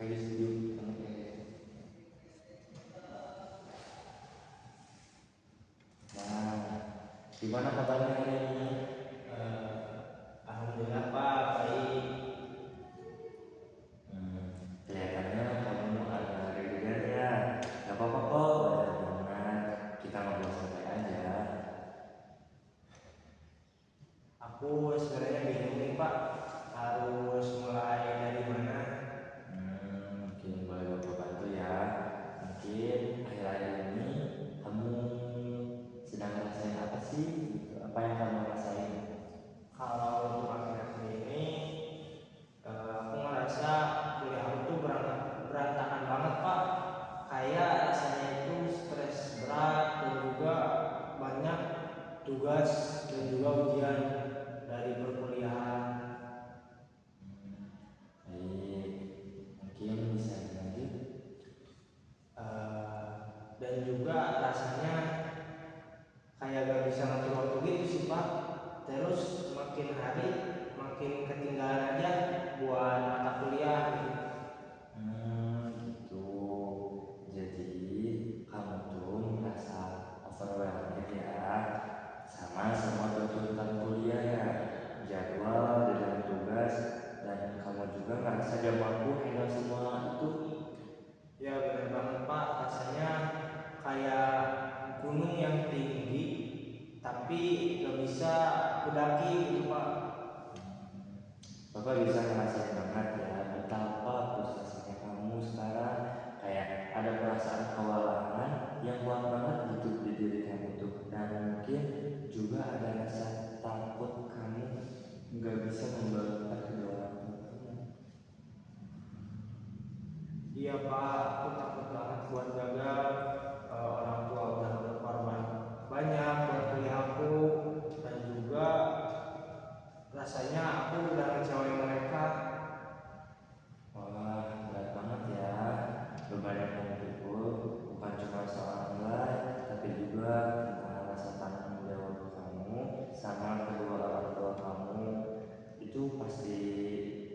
kayak setuju sama kayak. Nah, gimana kabarnya hari ini? Alhamdulillah Pak, baik. Kelihatannya kamu agak deg-degan ya. Gak apa-apa kok, wajar banget. Kita ngobrol santai aja. Aku sebenarnya bingung nih Pak, harus mulai dari mana? Mungkin boleh Bapak bantu ya. Mungkin akhir-akhir ini kamu sedang ngerasain apa sih? Gitu. Apa yang kamu rasain? Kalau untuk akhir-akhir ini, aku ngerasa kuliah aku tuh berantakan banget Pak. Kayak rasanya itu stres berat dan juga banyak tugas dan juga ujian dari perkuliahan. Baik, mungkin bisa dilanjut. Dan juga rasanya kayak gak bisa ngatur waktu gitu sih Pak. Terus makin hari makin ketinggalan aja buat mata kuliah gitu. Gitu. Jadi kamu tuh merasa overwhelmed ya sama semua tuntutan kuliah ya, jadwal, deadline tugas, dan kamu juga ngerasa gak mampu handle semua itu. Ya benar banget Pak, rasanya kayak gunung yang tinggi tapi gak bisa aku daki gitu Pak. Bapak bisa ngerasain banget ya betapa frustasinya kamu sekarang, kayak ada perasaan kewalahan yang kuat banget gitu di diri kamu tuh, dan mungkin juga ada rasa takut kamu nggak bisa membagikan kedua orang tua kamu. Iya Pak, aku takut banget buat gagal. Orang tua udah berkorban banyak buat kuliah aku, dan juga rasanya aku udah ngecewain mereka. Wah, berat banget ya. Beban yang kamu pikul bukan cuma soal nilai, tapi juga tentang rasa tanggung jawab kamu sama kedua orang tua kamu. Itu pasti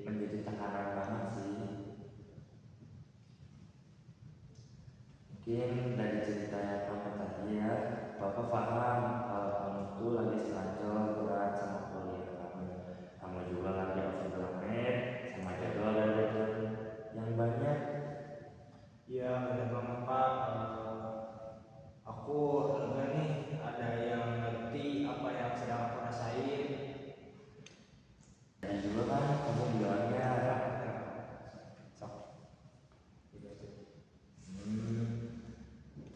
menjadi tekanan banget sih. Mungkin dari cerita yang kamu tadi ya, Bapak paham kalau kamu tuh lagi selancar berat sama kuliah kamu. Kamu juga lagi overwhelmed sama jadwal dan deadline yang banyak. Iya benar banget Pak. Aku lega nih ada yang ngerti apa yang sedang aku rasain. Dan juga kan kamu bilangnya, Sok.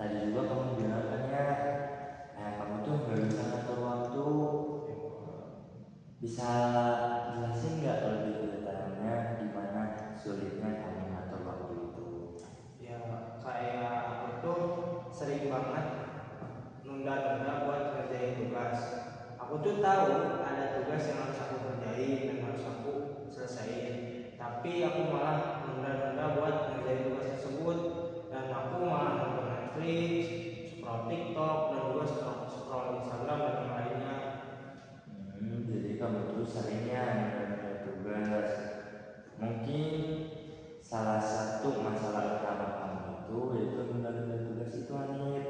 tadi juga kamu bilang kan ya, kamu tuh nggak bisa ngatur waktu. Bisa jelasin nggak lebih detailnya gimana sulitnya kamu ngatur waktu itu? Ya kayak aku tuh sering banget nunda-nunda buat ngerjain tugas. Aku tuh tahu ada tugas yang harus aku kerjain dan harus aku selesaiin, tapi aku malah nunda-nunda buat ngerjain tugas tersebut, dan aku malah nonton Netflix, scroll TikTok, dan juga scroll Instagram dan yang lainnya. Jadi kamu tuh seringnya nunda-nunda tugas. Mungkin salah satu masalah utama kamu itu yaitu nunda-nunda tugas itu Anit.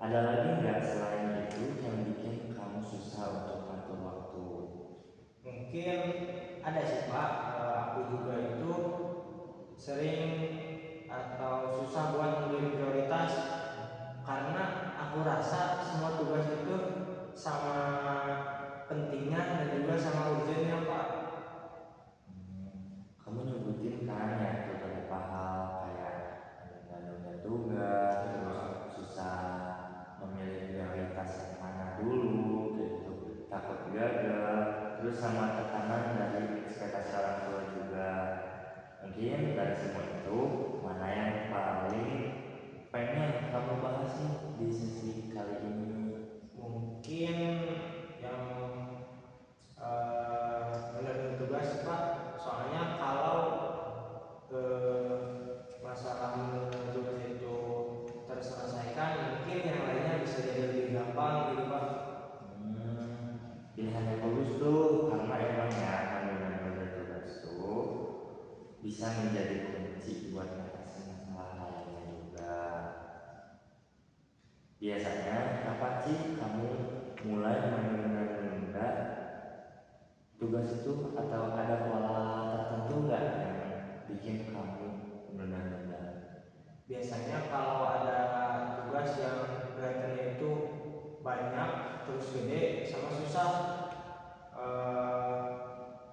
Ada lagi nggak selain itu yang bikin kamu susah untuk ngatur waktu? Mungkin ada sih Pak. Aku juga itu sering atau susah buat nentuin prioritas, karena aku rasa semua tugas itu sama pentingnya dan juga sama urgennya Pak. Kamu nyebutin kan ya beberapa hal kayak nunda-nunda tugas, terus susah memilih prioritas yang mana dulu, gitu, takut gagal, terus sama tekanan dari ekspektasi orang tua juga. Mungkin dari semua itu mana yang paling pengen kamu bahas nih di sesi kali ini? Mungkin yang menurut tugas Pak, soalnya kalau masalah menurut tugas itu terselesaikan, mungkin yang lainnya bisa jadi lebih gampang gitu Pak. Pilihan yang bagus tuh, karena emang ya nunda-nunda tugas tuh bisa bisa menjadi kunci buat mengatasi masalah lainnya juga. Biasanya kapan sih kamu mulai menunda-nunda tugas itu, atau ada pola tertentu nggak yang bikin kamu menunda-nunda? Biasanya kalau ada tugas yang kelihatannya itu banyak terus gede sama susah,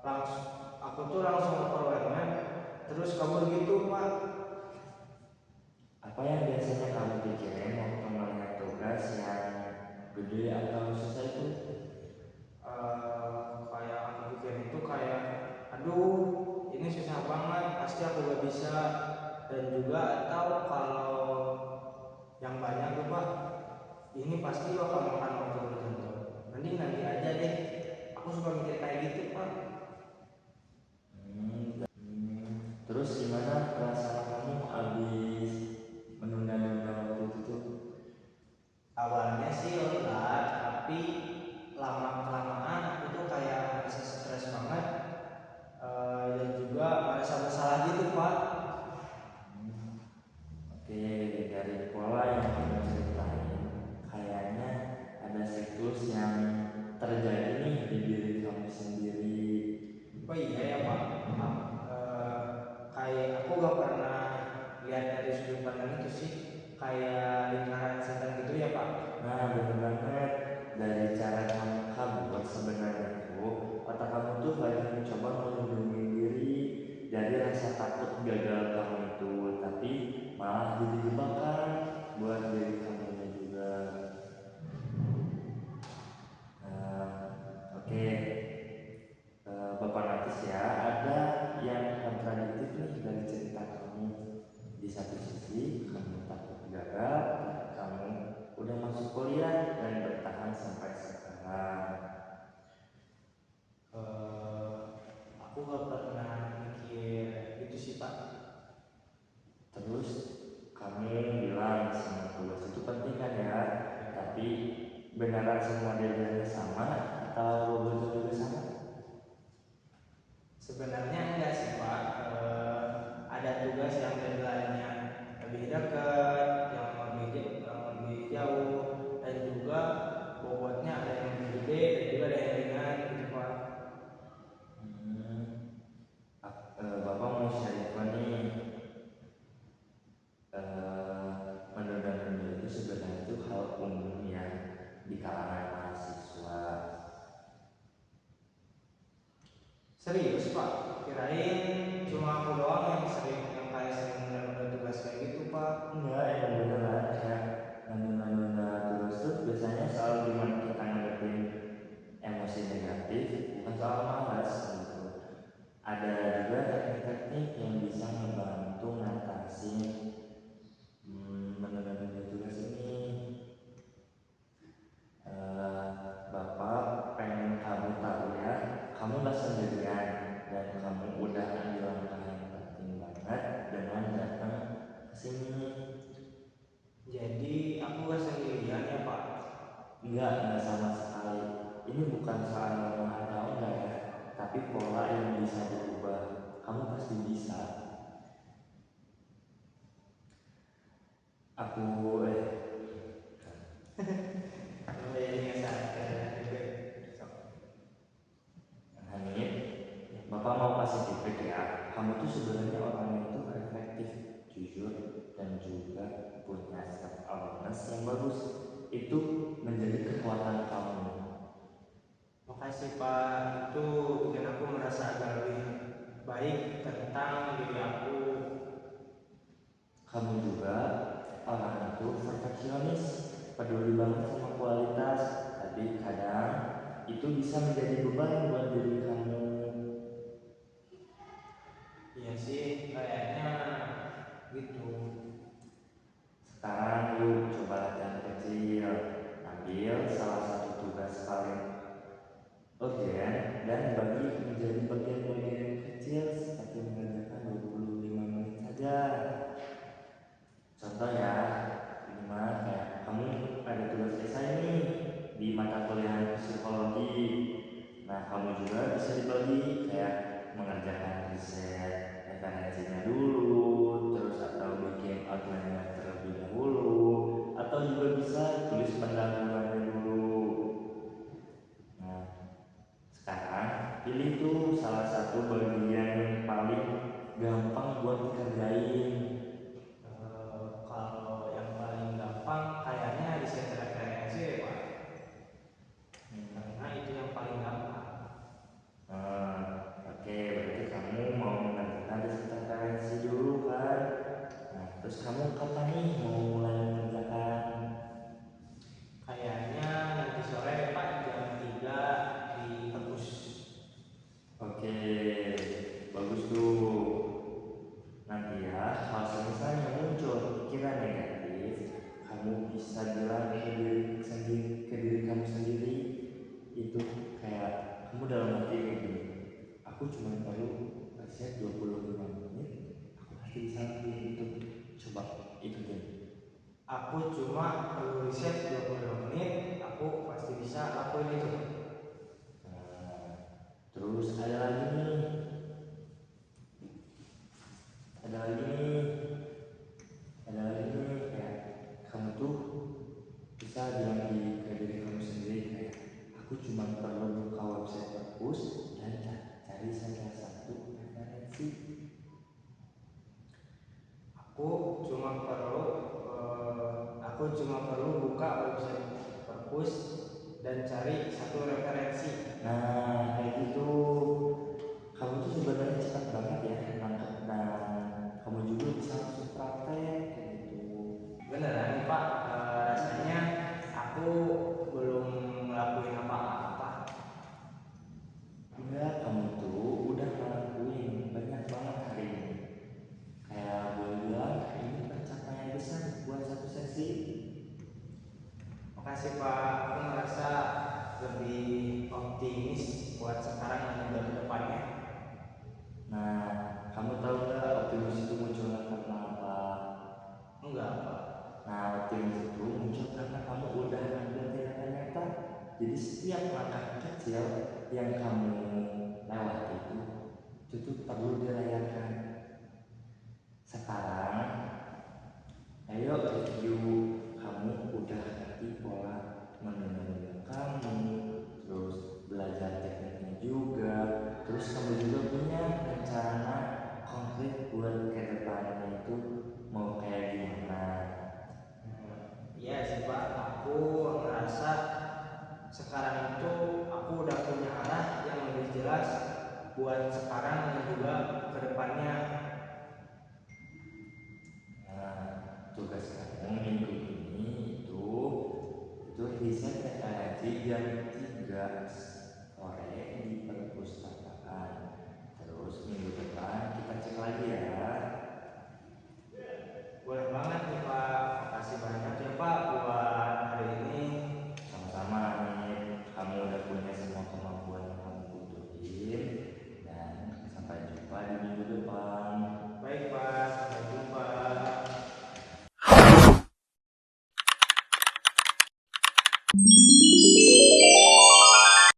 langsung aku tuh langsung overwhelmed terus kabur gitu Pak. Apa yang biasanya kamu pikirin waktu melihat tugas yang gede atau susah itu? Kayak aku pikir itu kayak aduh ini susah banget pasti aku gak bisa, dan juga atau kalau yang banyak tuh Pak ini pasti bakal makan waktu berjam-jam, mending nanti aja deh, aku suka mikir kayak gitu Pak. Terus gimana perasaan kamu habis menunda-nunda waktu itu tuh? Awalnya sih lega, tapi lama kelamaan aku tuh kayak merasa stres banget, dan juga merasa bersalah gitu Pak. Oke, dari pola yang kamu ceritain, kayaknya ada siklus yang terjadi nih di diri kamu sendiri. Oh iya ya Pak, kayak aku gak pernah lihat dari sudut pandang itu sih, kayak lingkaran setan gitu ya Pak. Nah, bener banget. Dari cara kamu kabur, sebenarnya tuh otak kamu tuh lagi mencoba melindungi diri dari rasa takut gagal kamu itu, tapi malah jadi jebakan buat diri kamu juga. Oke. Bapak notice ya, ada yang kontradiktif nih dari cerita kamu. Di satu sisi kamu takut gagal, tapi kamu udah masuk kuliah dan bertahan sampai sekarang. Aku gak pernah mikir gitu sih Pak. Terus kamu bilang semua tugas itu penting kan ya, tapi beneran semua deadline sama atau bobotnya juga sama? Sebenarnya enggak sih Pak, ada tugas yang deadline-nya lebih dekat, yang lebih jauh, dan juga bobotnya ada yang lebih gede dan juga ada yang ringan gitu Pak. Bapak mau share info nih. Menunda-nunda itu sebenarnya itu hal umum ya di kalangan mahasiswa. Serius Pak, kirain cuma aku doang yang kayak sering nunda-nunda tugas kayak gitu Pak. Enggak, emang beneran kayak nunda-nunda terus tuh biasanya soal gimana kita ngadepin emosi negatif, bukan soal malas gitu. Ada juga teknik-teknik yang bisa ngebantu ngatasin menunda-nunda tugas ini. Bapak pengen kamu tahu ya, kamu gak sendirian dan kamu udah ambil langkah yang penting banget dengan datang ke sini. Jadi aku gak sendirian ya Pak. Enggak sama sekali. Ini bukan soal lemah atau enggak ya, tapi pola yang bisa diubah. Kamu pasti bisa. Aku Jadi nggak sadar juga. Hanif, Bapak mau kasih feedback ya. Kamu tuh sebenarnya orang yang tuh efektif, jujur, dan juga punya self awareness yang bagus. Itu menjadi kekuatan kamu. Makasih Pak, itu bikin aku merasa agak lebih baik tentang diri aku. Kamu juga orang itu perfeksionis, peduli banget sama kualitas, tapi kadang itu bisa menjadi beban buat diri kamu. Iya sih, kayaknya gitu. Sekarang yuk coba latihan kecil. Ambil salah satu tugas paling urgent dan bagi menjadi bagian-bagian kecil seperti mengerjakan 25 menit saja. Contoh ya, minimal kayak kamu ada tugas esai nih di mata kuliah psikologi. Nah, kamu juga bisa dibagi kayak mengerjakan riset, referensi buat dikerjain? Kalau yang paling gampang kayaknya riset referensi deh Pak, karena itu yang paling gampang. Oke, berarti kamu mau mengerjakan riset referensi dulu kan? Nah, terus kamu kapan nih mau mulai mengerjakan? Kayaknya nanti sore Pak jam 3 di perpus. Oke, bagus tuh. Nanti ya, kalau misalnya muncul pikiran negatif, kamu bisa bilang ke diri kamu sendiri, itu kayak kamu dalam hati kayak gini, aku cuma perlu riset 25 menit, aku pasti bisa lakuin itu. Coba ikutin. Aku cuma perlu riset 25 menit, aku pasti bisa lakuin itu. Terus ada lagi nih, kayak kamu tuh bisa bilang ke diri kamu sendiri kayak aku cuma perlu buka website perpus dan cari salah satu referensi. Aku cuma perlu buka website perpus dan cari satu referensi. Nah, kayak gitu. Kamu tuh sebenarnya cepat banget ya nangkep, dan kamu juga bisa langsung praktek kayak gitu. Beneran nih Pak, rasanya aku belum ngelakuin apa-apa. Enggak, kamu tuh udah ngelakuin banyak banget hari ini. Kayak boleh bilang ini pencapaian besar buat satu sesi. Makasih Pak, aku merasa lebih optimis buat sekarang dan juga ke depannya. Nah, kamu tahu nggak optimis itu munculnya karena apa? Enggak Pak. Nah, optimis itu muncul karena kamu udah ambil tindakan nyata. Jadi setiap langkah kecil yang kamu lewati itu tuh perlu dirayakan. Sekarang, ayo review, kamu udah ngerti pola menunda kamu, terus belajar tekniknya juga, terus kamu juga punya rencana konkret buat ke depannya itu mau kayak gimana. Iya sih Pak, aku ngerasa sekarang itu aku udah punya arah yang lebih jelas buat sekarang dan juga ke depannya. Nah, tugas kamu minggu ini itu riset referensi biar